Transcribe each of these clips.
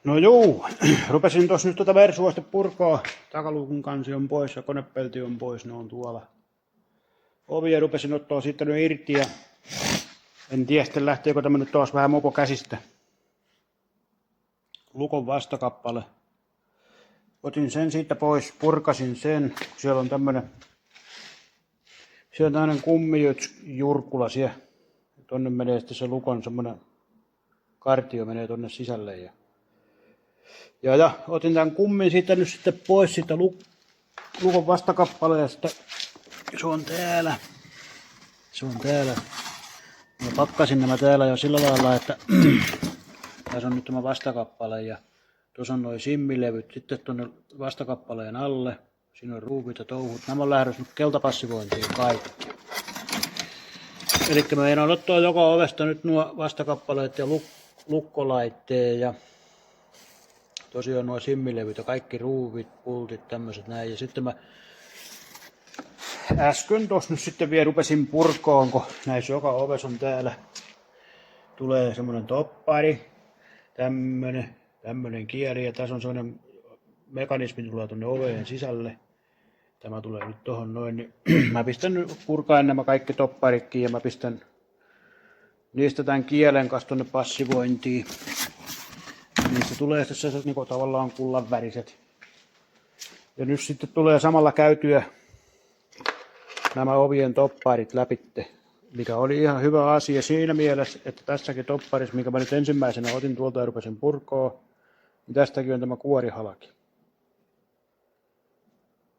No juu, rupesin tuossa nyt Versua sitten purkaa. Takaluukun kansi on pois ja konepelti on pois, ne on tuolla. Ovia rupesin ottaa siitä nyt irti ja en tiedä sitten lähteekö tämä nyt taas vähän mopo käsistä. Lukon vastakappale. Otin sen siitä pois, purkasin sen. Siellä on tämmönen kummijurkkula siellä. Tonne menee sitten se lukon semmonen kartio menee tonne sisälle. Ja otin tämän kummin siitä nyt sitten pois siitä lukon vastakappaleesta. Se on täällä. Mä pakkasin nämä täällä jo sillä lailla, että tässä on nyt tämä vastakappale ja tuossa on noin simmilevyt sitten tuonne vastakappaleen alle. Siinä on ruuvit ja touhut. Nämä on lähdössä nyt keltapassivointiin kaikki. Eli mä meinaan ottaa joka ovesta nyt nuo vastakappaleet ja lukkolaitteen ja tosiaan nuo simmilevyt ja kaikki ruuvit, pultit, tämmöiset näin. Ja sitten mä äsken tuossa nyt sitten vielä rupesin purkoon, kun näissä joka ovessa on täällä. Tulee semmonen toppari, tämmönen kieli ja tässä on semmonen mekanismi tulee tonne oveen sisälle. Tämä tulee nyt tohon noin, niin mä pistän nyt purkaen nämä kaikki topparitkin ja mä pistän niistä tämän kielen kanssa tonne passivointiin. Niistä tulee sitten sellaiset niinku tavallaan kullanväriset. Ja nyt sitten tulee samalla käytyä nämä ovien topparit läpitte, mikä oli ihan hyvä asia siinä mielessä, että tässäkin topparissa, minkä mä nyt ensimmäisenä otin tuolta ja rupesin purkoon, niin tästäkin on tämä kuorihalki.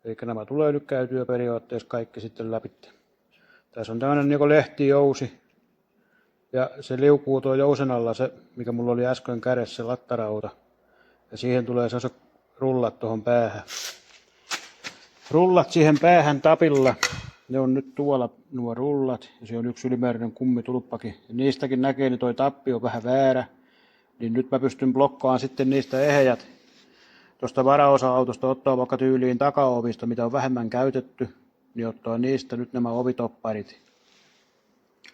Eli nämä tulee nyt käytyä periaatteessa kaikki sitten läpitte. Tässä on tämmöinen niin lehtijousi. Ja se liukuu tuo jousen alla se, mikä mulla oli äsken kädessä, se lattarauta. Ja siihen tulee sellaiset rullat tuohon päähän. Rullat siihen päähän tapilla. Ne on nyt tuolla nuo rullat. Ja se on yksi ylimääräinen kummitulppakin. Ja niistäkin näkee, niin toi tappi on vähän väärä. Niin nyt mä pystyn blokkaamaan sitten niistä ehejät. Tuosta varaosa-autosta ottaa vaikka tyyliin takaovista, mitä on vähemmän käytetty. Niin ottaa niistä nyt nämä ovitopparit.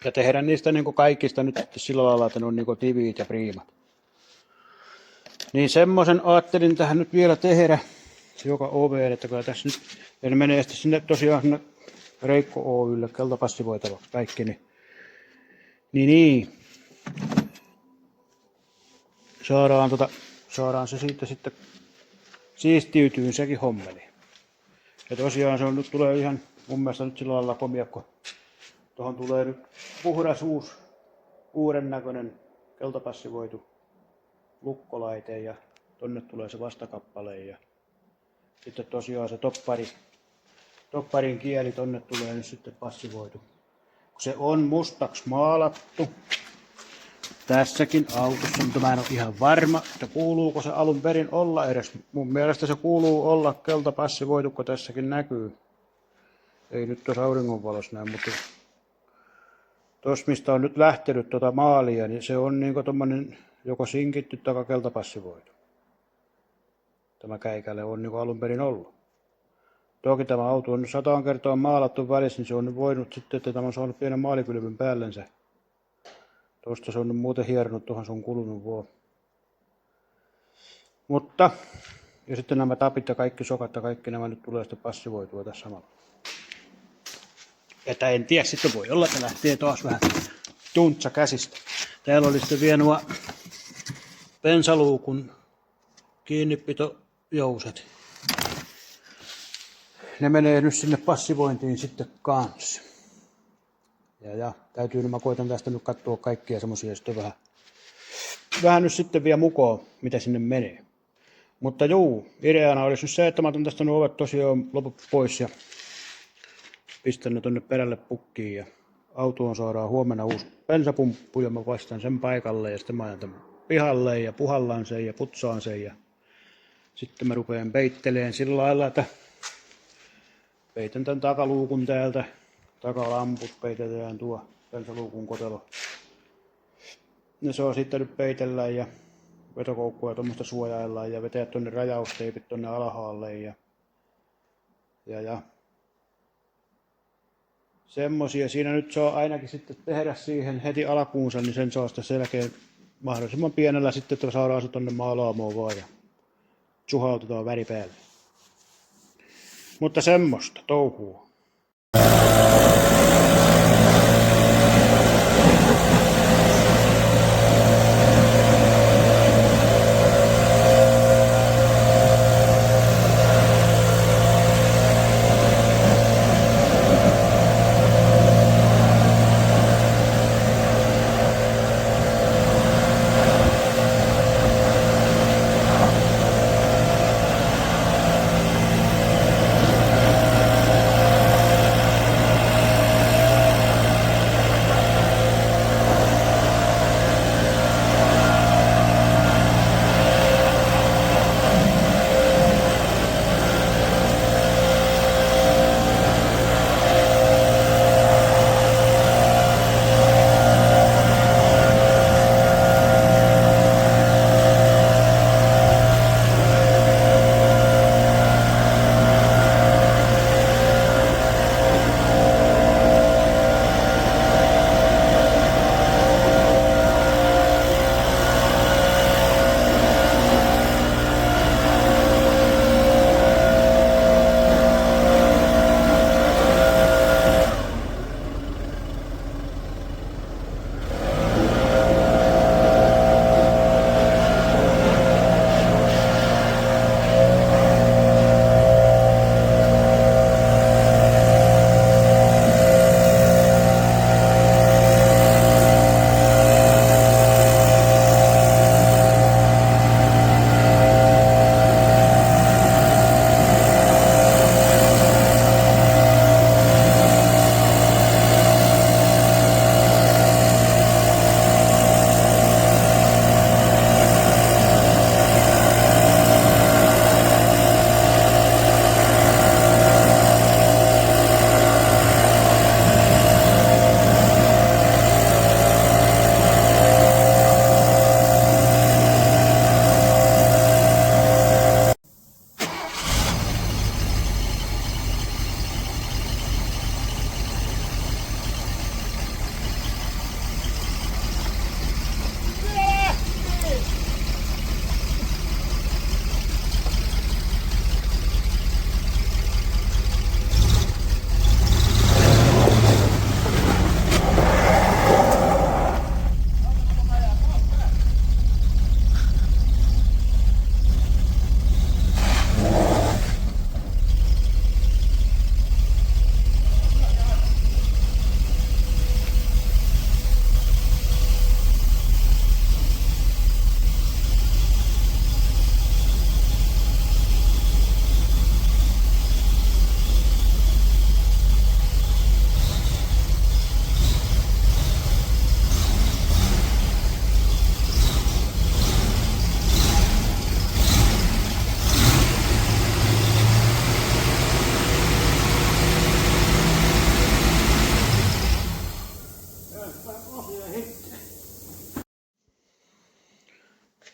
Ja tehdä niistä niin kuin kaikista nyt sitten sillä lailla, että ne on niin kuin tiviit ja priimat. Niin semmoisen ajattelin tähän nyt vielä tehdä. Joka oveen, että kyllä tässä nyt, ja ne menee sitten sinne tosiaan sinne Reikko Oylle keltapassivoitavaksi kaikki. Niin. Saadaan se siitä sitten siistiytyyn sekin hommeli. Ja tosiaan se on, nyt tulee ihan mun mielestä nyt sillä lailla komia, kun tuohon tulee nyt puhdas uuden näköinen keltapassivoitu lukkolaite ja tonne tulee se vastakappale ja sitten tosiaan se topparin kieli tonne tulee nyt sitten passivoitu. Se on mustaksi maalattu tässäkin autossa, mutta mä en ole ihan varma, että kuuluuko se alun perin olla edes. Mun mielestä se kuuluu olla keltapassivoitu, kun tässäkin näkyy. Ei nyt tuossa auringonvalossa näy, mutta tuossa mistä on nyt lähtenyt tuota maalia, niin se on niinku tommonen joko sinkitty tai keltapassivoitu. Tämä käikälle on niinku alun perin ollut. Toki tämä auto on nyt 100 kertaa maalattu välissä, niin se on nyt voinut sitten, että tämä on saanut pienen maalikylvyn päällensä. Tuosta se on nyt muuten hieronut, tuohon se on kulunut vuo. Mutta, ja sitten nämä tapit ja kaikki sokat ja kaikki nämä nyt tulee sitten passivoitua tässä samalla. Että en tiedä, sitten voi olla, että lähtee taas vähän tuntsa käsistä. Täällä oli sitten vielä nuo bensaluukun kiinnipitojouset. Ne menee nyt sinne passivointiin sitten kanssa. Ja täytyy nyt, mä koitan tästä nyt katsoa kaikkia semmosia sitten vähän nyt sitten vielä mukaan, mitä sinne menee. Mutta juu, ideana olisi nyt se, että mä otan tästä nuo ovet tosiaan loput pois ja pistän ne tonne perälle pukkiin ja autoon saadaan huomenna uusi bensapumppu ja mä vastaan sen paikalle ja sitten mä ajan tämän pihalle ja puhallaan sen ja putsaan sen ja sitten mä rupean peitteleen sillä lailla, että peitän tämän takaluukun täältä, takalamput peitetään tuo bensaluukun kotelo. Ne saa sitten nyt peitellä ja vetokoukkuja ja tuommoista suojaillaan ja vetää tonne rajausteipit tonne alhaalle ja semmosia siinä nyt saa ainakin sitten tehdä siihen heti alkuunsa, niin sen saa sitten selkeän mahdollisimman pienellä sitten, että saadaan se tonne maalaamoon vaan ja suhautetaan väri päälle. Mutta semmoista touhua.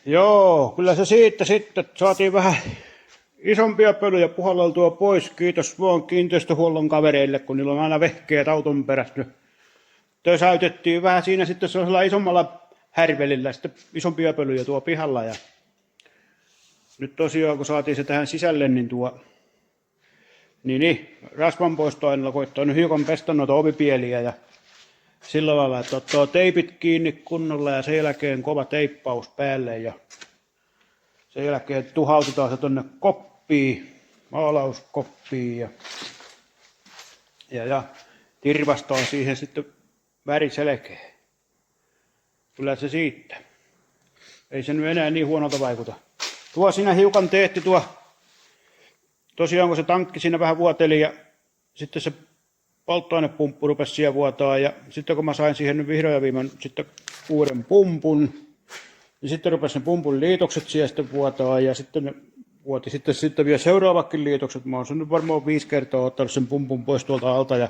Joo, kyllä se siitä sitten saatiin vähän isompia pölyjä puhalleltua pois. Kiitos vaan kiinteistöhuollon kavereille, kun niillä on aina vehkeät auton perässä. Tösäytettiin vähän siinä sitten sellaisella isommalla härvelillä sitten isompia pölyjä tuo pihalla. Ja nyt tosiaan kun saatiin se tähän sisälle, niin rasvanpoistoaineella koittaa nyt hiukan pestä noita ovipieliä ja sillä lailla, että ottaa teipit kiinni kunnolla ja sen jälkeen kova teippaus päälle ja sen jälkeen tuhautetaan se tonne koppiin, maalauskoppiin ja tirvastaan siihen sitten väriselkeä. Kyllä se siitä. Ei se nyt enää niin huonolta vaikuta. Tuo siinä hiukan teetti tosiaan kun se tankki siinä vähän vuoteli ja sitten se polttoainepumppu rupesi siellä vuotaa ja sitten kun mä sain siihen nyt vihdoin ja viimein sitten uuden pumpun, niin sitten rupesi ne pumpun liitokset siellä sitten vuotaa ja sitten ne vuoti sitten vielä seuraavakin liitokset. Mä oon sen nyt varmaan 5 kertaa ottanut sen pumpun pois tuolta alta ja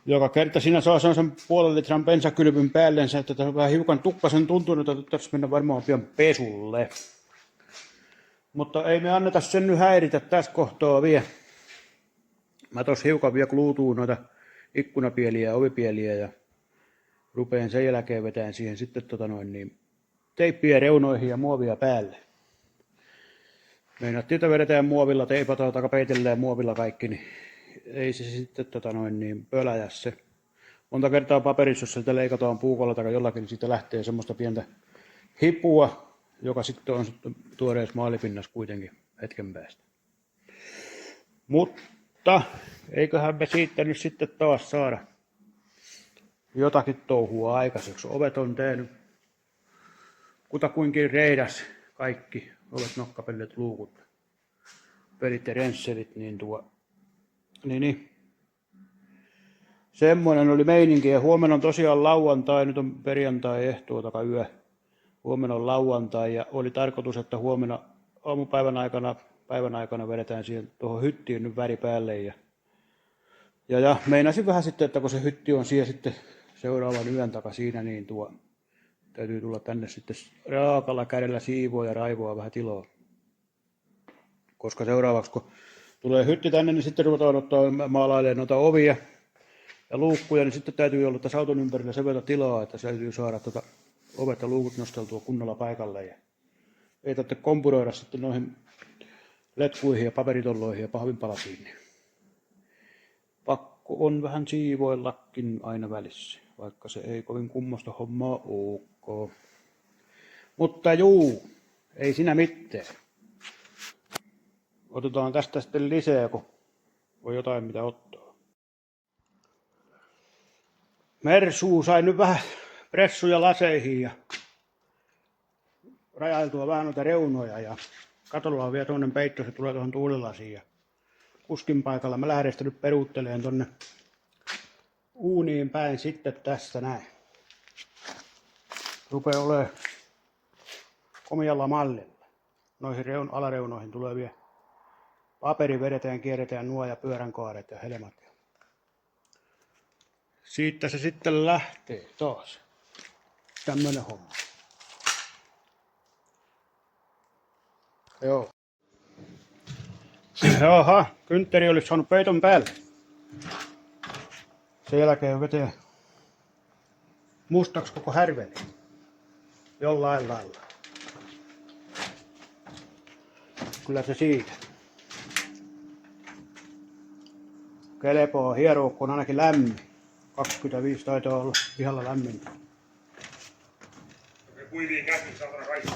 joka kerta siinä saa sen 0,5 litran bensakylpyn päällensä, että tämä on vähän hiukan tukkasen tuntunut, että tässä mennä varmaan pian pesulle. Mutta ei me anneta sen nyt häiritä tässä kohtaa vielä. Mä tos hiukan vielä kluutuun noita ikkunapieliä ja ovipieliä ja rupeen sen jälkeen vetämään siihen sitten teippiä reunoihin ja muovia päälle. Meinaattiin, että vedetään muovilla, teipataan tai peitellään muovilla kaikki, niin ei se sitten pöläjä se. Monta kertaa paperissa, jos sieltä leikataan puukolla tai jollakin, niin siitä lähtee semmoista pientä hipua, joka sitten on tuoreessa maalipinnassa kuitenkin hetken päästä. Mutta eiköhän me siitä nyt sitten taas saada jotakin touhua aikaiseksi. Ovet on tehnyt kutakuinkin reidas kaikki. Ovet, nokkapellet, luukut, pelit ja rensselit, niin. Semmoinen oli meininki, ja huomenna on tosiaan lauantai, nyt on perjantai, ehtoo tai yö. Huomenna on lauantai, ja oli tarkoitus, että huomenna aamupäivän aikana vedetään siihen tuohon hyttiin nyt väri päälle. Ja meinasin vähän sitten, että kun se hytti on siellä sitten seuraavan yön taka siinä, niin täytyy tulla tänne sitten raakalla kädellä siivoa ja raivoa vähän tilaa. Koska seuraavaksi kun tulee hytti tänne, niin sitten ruvetaan ottaa maalailemaan noita ovia ja luukkuja, niin sitten täytyy olla tässä auton ympärillä sen verran tilaa, että se täytyy saada ovet ja luukut nosteltua kunnolla paikalle. Ja ei tarvitse kompuroida sitten noihin letkuihin ja paperitolloihin ja pahvinpalasiin. Niin pakko on vähän siivoillakin aina välissä, vaikka se ei kovin kummosta hommaa olekaan. Mutta juu, ei siinä mitään. Otetaan tästä sitten lisää, kun on jotain mitä ottaa. Mersuu sai nyt vähän pressuja laseihin ja rajailtua vähän noita reunoja. Ja katolla on vielä toinen peitto, se tulee tuohon tuulilasiin. Ja kuskin paikalla mä lähden sitä nyt peruuttelemaan tonne uuniin päin sitten tästä näin. Rupee olemaan komialla mallilla. Noihin alareunoihin tulee vielä paperi, vedetään, kierretään nuo ja pyöränkaaret ja helmat. Siitä se sitten lähtee taas. Tämmönen homma. Joo. Jaha, kyntteri olisi saanut peiton päälle. Sen jälkeen vetää mustaksi koko härveli. Jollain lailla. Kyllä se siitä. Kelepoo hieroa, kun on ainakin lämmin. 25 taitaa olla pihalla lämmintä. Kuivii käsin, saatana kaikki.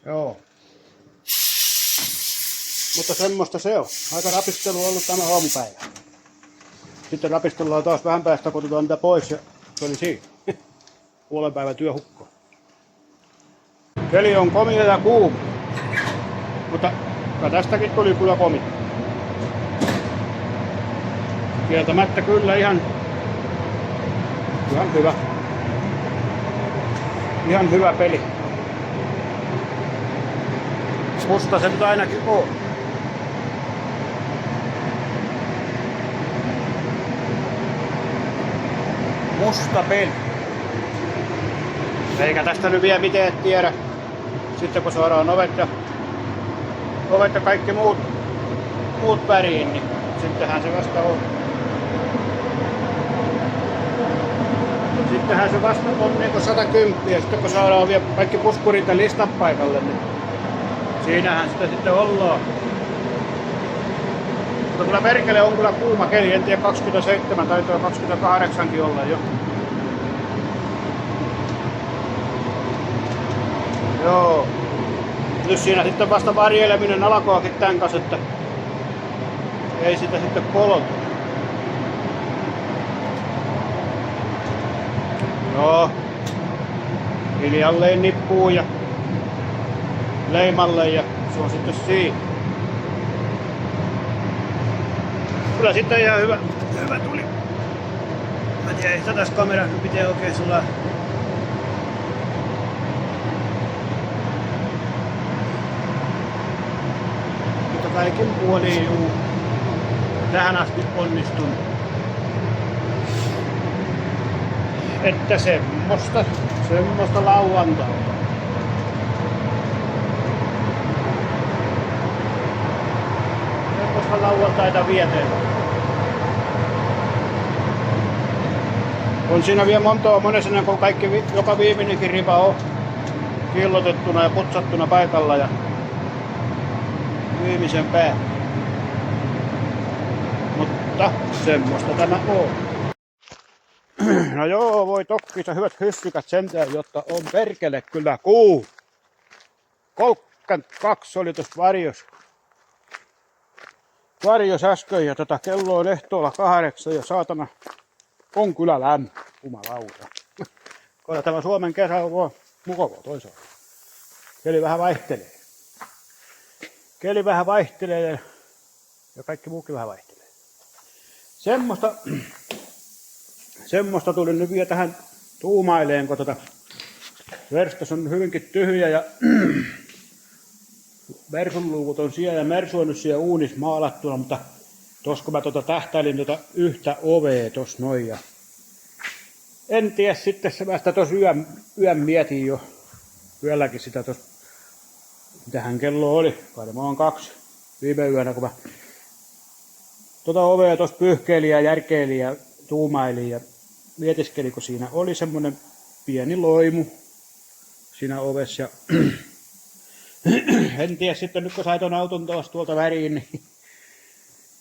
Joo. Mutta semmoista se on. Aika rapistelu on ollut tämä aamupäivä. Sitten rapistellaan taas vähän päästä, kun otetaan niitä pois ja se oli siinä. Puolen päivän työhukko. Keli on komea ja kuuma. Mutta tästäkin tuli kyllä komea. Kieltämättä kyllä ihan hyvä. Ihan hyvä peli. Musta se nyt ainakin on. Musta peli. Eikä tästä nyt vielä mitään tiedä. Sitten kun saadaan ovet ja kaikki muut väriin, niin sittenhän se vasta on. Sittenhän se vasta on niin 110 ja sitten kun saadaan vielä kaikki puskurit ja listat paikalle, niin siinähän sitä sitten ollaan. Mutta kyllä perkele on kyllä kuuma keli, en tiedä 27 taitaa 28kin olla jo. Joo. Nyt siinä sitten vasta varjeleminen alkoakin tän kanssa, että ei sitä sitten kolota. Joo. Hiljalleen nippuu ja leimalle ja se on sitten siinä. Kyllä sitten ihan hyvä tuli. Mä tiedän, ei sitä tässä kamerassa pitää oikein sulla. Mutta kaikin puoliin juu. Tähän asti onnistunut. Että semmoista lauantaita. Semmoista lauantaita vietellä. On siinä vielä monta monesena, kun kaikki joka viimeinenkin ripa on kiillotettuna ja putsattuna paikalla ja myymisen päälle. Mutta semmoista tämä on. No joo, voi tokkisa hyvät hyssykät sentään, jotta on perkele kyllä kuu. 32 oli tuossa varjos äsken ja kello on ehtoolla 8 ja saatana on kyllä lämpö, jumalauta. Kyllä tämä Suomen kesä on mukava toisaalta. Keli vähän vaihtelee ja kaikki muukin vähän vaihtelee. Semmosta tuli nyt vielä tähän tuumaileen, kun verstas on hyvinkin tyhjä ja Mersun luukut on siellä ja Mersu on nyt siellä uunissa maalattuna, mutta tos kun mä tähtäilin yhtä ovea tos noin ja en tiedä sitten mä sitä tos yön mietin jo yölläkin sitä tos mitähän kello oli, kai mä oon 2 viime yönä kun mä ovea tos pyyhkeilin ja järkeilin ja tuumailin ja mietiskelin kun siinä oli semmonen pieni loimu siinä ovessa ja en tiedä sitten nyt kun sai ton auton tuolta väriin,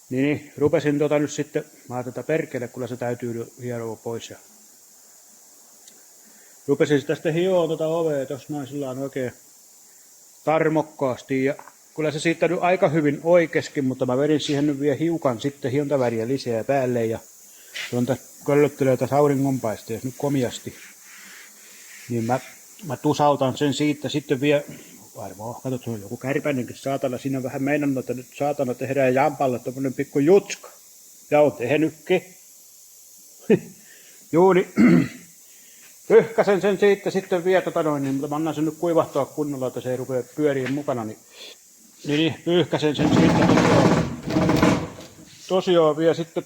niin rupesin nyt sitten, mä ajattelin, että perkele, kyllä se täytyy hieroa pois. Ja rupesin sitä sitten hioon ovea tossa noin sillaan oikein tarmokkaasti. Ja kyllä se siitä nyt aika hyvin oikeeskin, mutta mä vedin siihen nyt vielä hiukan sitten hiontaväriä lisää päälle. Ja tuonta köllöttelee tässä auringonpaisteessa nyt komiasti. Niin mä tusautan sen siitä sitten vielä. Varmaan, katsot, se on joku kärpänenkin saatana. Siinä on vähän meinannut, että nyt saatana tehdään jampalle tommonen pikku jutska. Ja on tehnytkin. Juu, niin pyyhkäsen sen siitä sitten vielä, niin, mutta mä annan sen nyt kuivahtaa kunnolla, että se ei rupea pyöriin mukana. Niin pyyhkäsen sen siitä tosiaan vielä sitten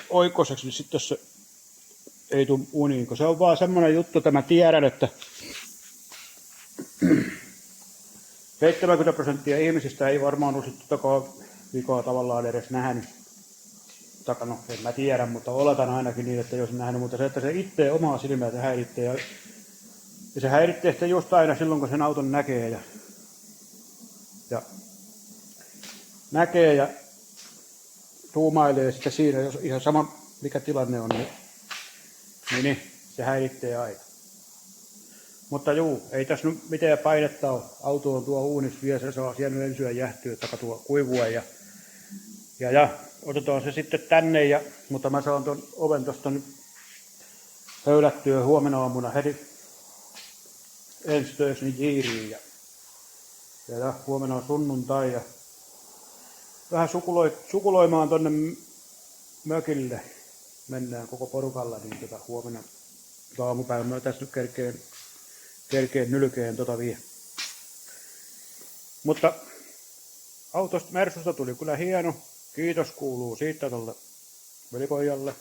oikoiseksi, niin sitten se ei tule uniin. Kun se on vaan semmonen juttu, että mä tiedän, että 70% ihmisistä ei varmaan olisi vikaa tavallaan edes nähnyt. No, en mä tiedä, mutta oletan ainakin niin, että jos on nähnyt, mutta se, että se itse omaa silmää se häiritsee. Ja se häiritsee sitten just aina silloin, kun sen auton näkee. Ja näkee ja tuumailee sitten siinä, jos ihan sama mikä tilanne on, niin se häiritsee aina. Mutta juu, ei tässä nyt mitään painetta ole. Auto on tuo uunissa vielä, se saa siellä ensyä jähtyä, tuo kuivua ja otetaan se sitten tänne, mutta mä saan ton oven tosta nyt höylättyä huomenna aamuna heti ensi töissä jiiriin ja huomenna on sunnuntai ja vähän sukuloimaan tonne mökille mennään koko porukalla, niin huomenna aamupäivänä mä tässä nyt kerkeen nylkeen vie. Mutta autosta Mersusta tuli kyllä hieno. Kiitos kuuluu siitä tuolta velipojalle.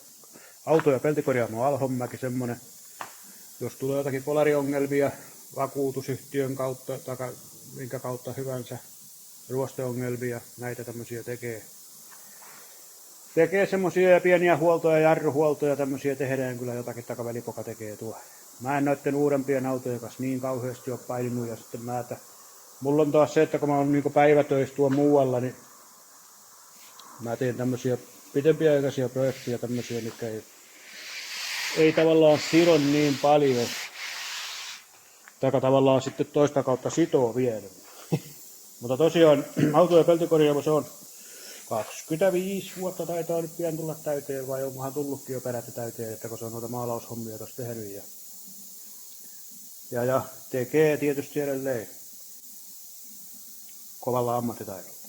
Auto- ja peltikorjaamo Alhonmäki semmonen. Jos tulee jotakin kolariongelmia vakuutusyhtiön kautta tai minkä kautta hyvänsä ruosteongelmia, näitä tämmösiä tekee semmosia pieniä huoltoja, jarruhuoltoja tämmösiä tehdään kyllä jotakin, takavelipoka tekee tuo. Mä en noitten uudempien autojen kanssa niin kauheasti ole paininut ja sitten mulla on taas se, että kun mä oon niinku päivätöissä tuo muualla, niin mä teen tämmösiä pitempiaikaisia projekteja tämmösiä, mitkä ei tavallaan sido niin paljon. Tai tavallaan sitten toista kautta sitoo vielä. Mutta tosiaan auto- ja peltikorjaamo se on 25 vuotta taitaa nyt pian tulla täyteen, vai onkohan tullutkin jo peräti täyteen, että kun se on noita maalaushommia tuossa tehnyt. Ja tekee tietysti edelleen kovalla ammattitaidolla.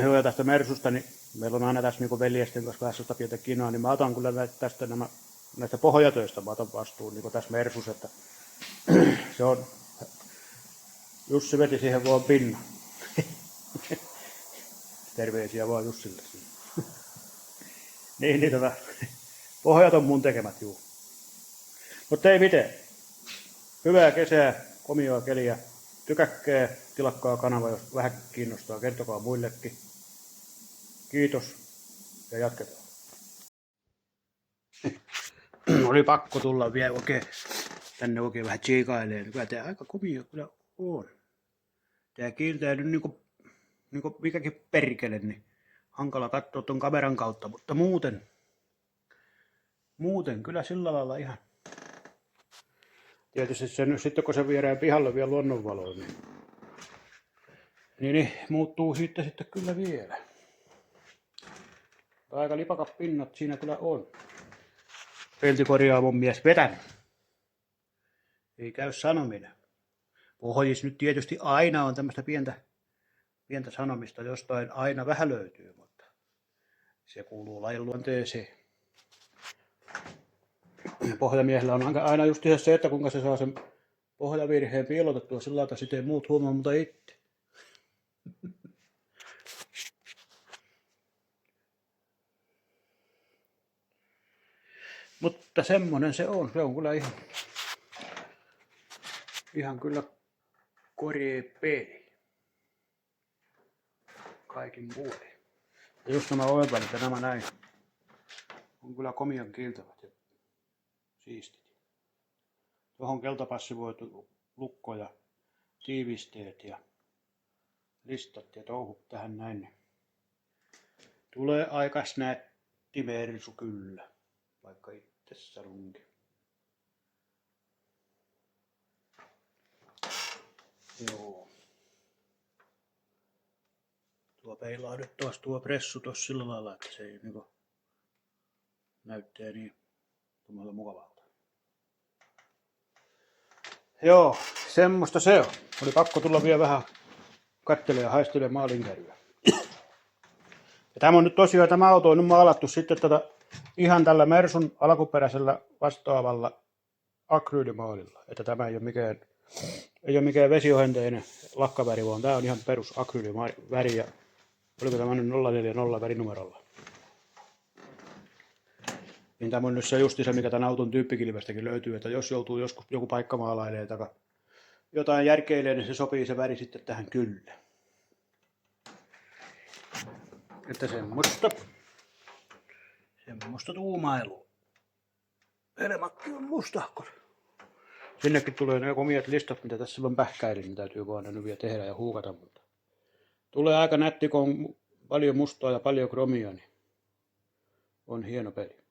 Joo, ja tästä Mersusta, niin meillä on aina tässä niin veljesten kanssa päässystä pientä kinaa, niin mä otan kyllä tästä näistä pohjatöistä mä otan vastuun niin tässä Mersus, että se on, Jussi veti siihen vaan pinnan. Terveisiä vaan Jussille. niin, pohjat on mun tekemät, juu. Mutta ei mitään. Hyvää kesää, komioa keliä. Tykäkkää, tilakkaa kanava, jos vähän kiinnostaa. Kertokaa muillekin. Kiitos ja jatketaan. Oli pakko tulla vielä oikein tänne oikein vähän tsiikailee, niin kyllä tää aika komia kyllä on. Tää kiiltää nyt niinku mikäkin perkele, niin hankala katsoa ton kameran kautta, mutta muuten kyllä sillä lailla ihan. Tietysti se nyt sitten kun se viedään pihalle vielä luonnonvaloon, niin muuttuu siitä sitten kyllä vielä. Aika lipakat pinnat siinä kyllä on. Peltikorjaamon mies vetänyt. Ei käy sanominen. Pohjissa nyt tietysti aina on tämmöistä pientä sanomista, jostain aina vähän löytyy, mutta se kuuluu lajin luonteeseen. Pohjamiehellä on aina just se, että kuinka se saa sen pohjavirheen piilotettua sillä lailla, että sitten ei muut huomaa, mutta itse. Mutta semmonen se on kyllä ihan kyllä korjee peli. Kaikin puolin. Ja just nämä ovenvälit ja nämä näin on kyllä komian kiiltävät ja siistit. Tuohon keltapassivoitu lukko ja tiivisteet ja listat ja touhut tähän näin. Tulee aika snätti mersu kyllä, vaikka itse sanonkin. Joo. Tuo peilaa nyt taas tuo pressu tossa sillä lailla, että se ei niinku näyttää niin mukavalta. Joo, semmoista se on. Oli pakko tulla vielä vähän kattelemaan ja haistelemaan maalinkäryä. Ja tämä on nyt tosiaan, tämä auto on nyt maalattu sitten ihan tällä Mersun alkuperäisellä vastaavalla akryylimaalilla. Että tämä ei ole mikään vesiohenteinen lakkaväri, vaan tämä on ihan perus akryyliväri. Ja oliko tämä nyt 040 värinumerolla. Niin tämä on nyt se justi se, mikä tämän auton tyyppikilvestäkin löytyy, että jos joutuu joskus joku paikka maalailemaan tai jotain järkeilee, niin se sopii se väri sitten tähän kyllä. Että semmoista tuumailua. Elemakki on mustahkos. Sinnekin tulee ne komiat listat, mitä tässä on pähkäilin, niin täytyy vaan ne vielä tehdä ja huukata. Mutta tulee aika nätti, kun on paljon mustaa ja paljon kromia, niin on hieno peli.